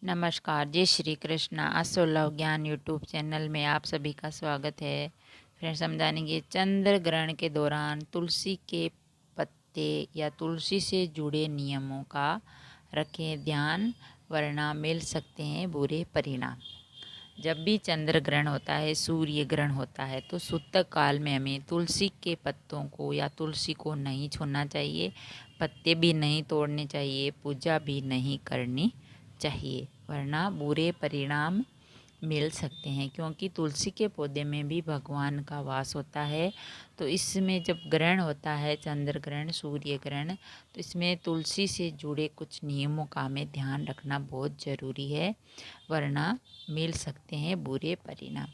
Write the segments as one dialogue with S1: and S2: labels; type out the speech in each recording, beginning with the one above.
S1: नमस्कार, जय श्री कृष्ण। असुलभ ज्ञान यूट्यूब चैनल में आप सभी का स्वागत है। फ्रेंड्स, हम जानेंगे चंद्र ग्रहण के दौरान तुलसी के पत्ते या तुलसी से जुड़े नियमों का रखें ध्यान, वरना मिल सकते हैं बुरे परिणाम। जब भी चंद्र ग्रहण होता है, सूर्य ग्रहण होता है, तो सूतक काल में हमें तुलसी के पत्तों को या तुलसी को नहीं छूना चाहिए, पत्ते भी नहीं तोड़ने चाहिए, पूजा भी नहीं करनी चाहिए, वरना बुरे परिणाम मिल सकते हैं। क्योंकि तुलसी के पौधे में भी भगवान का वास होता है। तो इसमें जब ग्रहण होता है, चंद्र ग्रहण, सूर्य ग्रहण, तो इसमें तुलसी से जुड़े कुछ नियमों का हमें ध्यान रखना बहुत ज़रूरी है, वरना मिल सकते हैं बुरे परिणाम।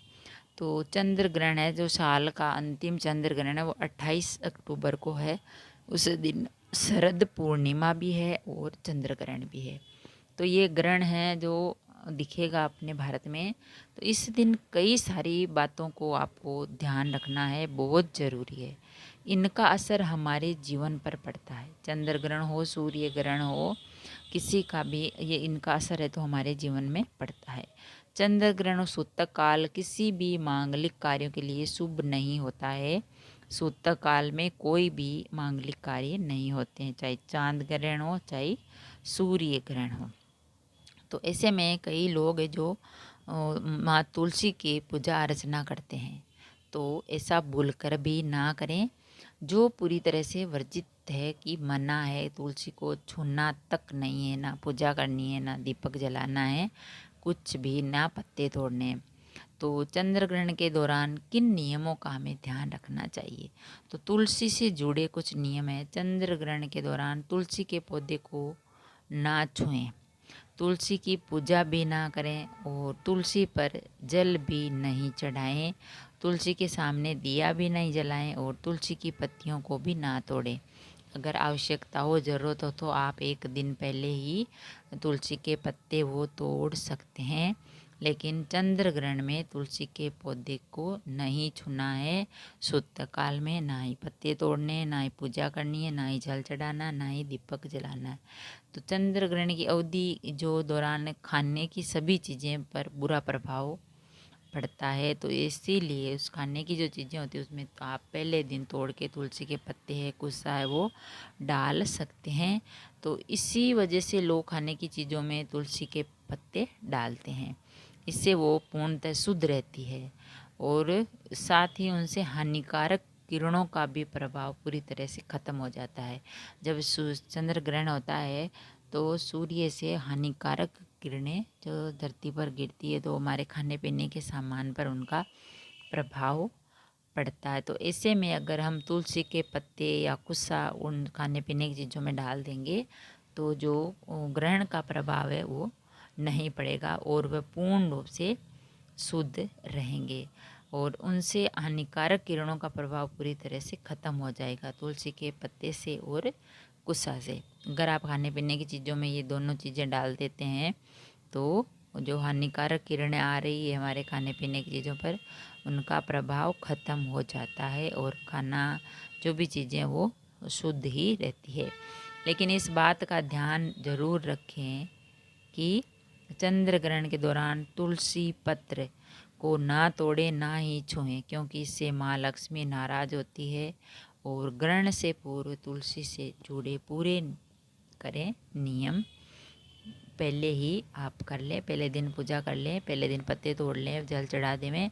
S1: तो चंद्र ग्रहण है, जो साल का अंतिम चंद्र ग्रहण है, वो 28 अक्टूबर को है। उस दिन शरद पूर्णिमा भी है और चंद्र ग्रहण भी है। तो ये ग्रहण है जो दिखेगा अपने भारत में। तो इस दिन कई सारी बातों को आपको ध्यान रखना है, बहुत ज़रूरी है। इनका असर हमारे जीवन पर पड़ता है। चंद्र ग्रहण हो, सूर्य ग्रहण हो, किसी का भी ये इनका असर है तो हमारे जीवन में पड़ता है। चंद्र ग्रहण सूतक काल किसी भी मांगलिक कार्यों के लिए शुभ नहीं होता है। सूतक काल में कोई भी मांगलिक कार्य नहीं होते हैं, चाहे चांद ग्रहण हो चाहे सूर्य ग्रहण हो। तो ऐसे में कई लोग हैं जो माँ तुलसी की पूजा अर्चना करते हैं, तो ऐसा भूलकर भी ना करें। जो पूरी तरह से वर्जित है कि मना है, तुलसी को छूना तक नहीं है, ना पूजा करनी है, ना दीपक जलाना है, कुछ भी ना पत्ते तोड़ने हैं। तो चंद्र ग्रहण के दौरान किन नियमों का हमें ध्यान रखना चाहिए? तो तुलसी से जुड़े कुछ नियम है। चंद्र ग्रहण के दौरान तुलसी के पौधे को ना छुएं, तुलसी की पूजा भी ना करें और तुलसी पर जल भी नहीं चढ़ाएं, तुलसी के सामने दिया भी नहीं जलाएं और तुलसी की पत्तियों को भी ना तोड़ें। अगर आवश्यकता हो, ज़रूरत हो, तो आप एक दिन पहले ही तुलसी के पत्ते वो तोड़ सकते हैं, लेकिन चंद्र ग्रहण में तुलसी के पौधे को नहीं छूना है। सूतक काल में ना ही पत्ते तोड़ने, ना ही पूजा करनी है, ना ही जल चढ़ाना, ना ही दीपक जलाना है। तो चंद्र ग्रहण की अवधि जो दौरान खाने की सभी चीज़ें पर बुरा प्रभाव पड़ता है, तो इसीलिए उस खाने की जो चीज़ें होती है उसमें तो आप पहले दिन तोड़ के तुलसी के पत्ते है, कुस्सा है, वो डाल सकते हैं। तो इसी वजह से लोग खाने की चीज़ों में तुलसी के पत्ते डालते हैं। इससे वो पूर्णतः शुद्ध रहती है और साथ ही उनसे हानिकारक किरणों का भी प्रभाव पूरी तरह से ख़त्म हो जाता है। जब चंद्र ग्रहण होता है तो सूर्य से हानिकारक किरणें जो धरती पर गिरती है, तो हमारे खाने पीने के सामान पर उनका प्रभाव पड़ता है। तो ऐसे में अगर हम तुलसी के पत्ते या कुस्सा उन खाने पीने की चीज़ों में डाल देंगे, तो जो ग्रहण का प्रभाव है वो नहीं पड़ेगा और वह पूर्ण रूप से शुद्ध रहेंगे और उनसे हानिकारक किरणों का प्रभाव पूरी तरह से ख़त्म हो जाएगा, तुलसी के पत्ते से और कुस्सा से। अगर आप खाने पीने की चीज़ों में ये दोनों चीज़ें डाल देते हैं, तो जो हानिकारक किरणें आ रही है हमारे खाने पीने की चीज़ों पर, उनका प्रभाव ख़त्म हो जाता है और खाना जो भी चीज़ें वो शुद्ध ही रहती है। लेकिन इस बात का ध्यान ज़रूर रखें कि चंद्र ग्रहण के दौरान तुलसी पत्र को ना तोड़ें, ना ही छुएं, क्योंकि इससे माँ लक्ष्मी नाराज होती है। और ग्रहण से पूर्व तुलसी से जुड़े पूरे करें नियम, पहले ही आप कर लें, पहले दिन पूजा कर लें, पहले दिन पत्ते तोड़ लें, जल चढ़ा दें।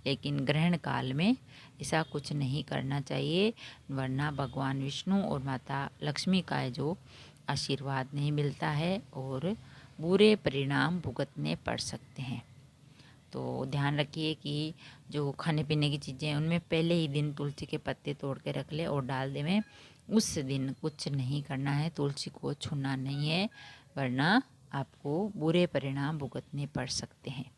S1: लेकिन ग्रहण काल में ऐसा कुछ नहीं करना चाहिए, वरना भगवान विष्णु और माता लक्ष्मी का जो आशीर्वाद नहीं मिलता है और बुरे परिणाम भुगतने पड़ सकते हैं। तो ध्यान रखिए कि जो खाने पीने की चीज़ें हैं उनमें पहले ही दिन तुलसी के पत्ते तोड़ के रख ले और डाल देवें। उस दिन कुछ नहीं करना है, तुलसी को छूना नहीं है, वरना आपको बुरे परिणाम भुगतने पड़ सकते हैं।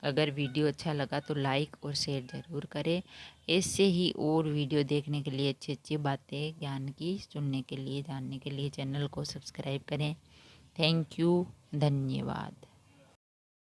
S1: अगर वीडियो अच्छा लगा तो लाइक और शेयर ज़रूर करें। ऐसे ही और वीडियो देखने के लिए, अच्छी अच्छी बातें ज्ञान की सुनने के लिए, जानने के लिए चैनल को सब्सक्राइब करें। थैंक यू, धन्यवाद।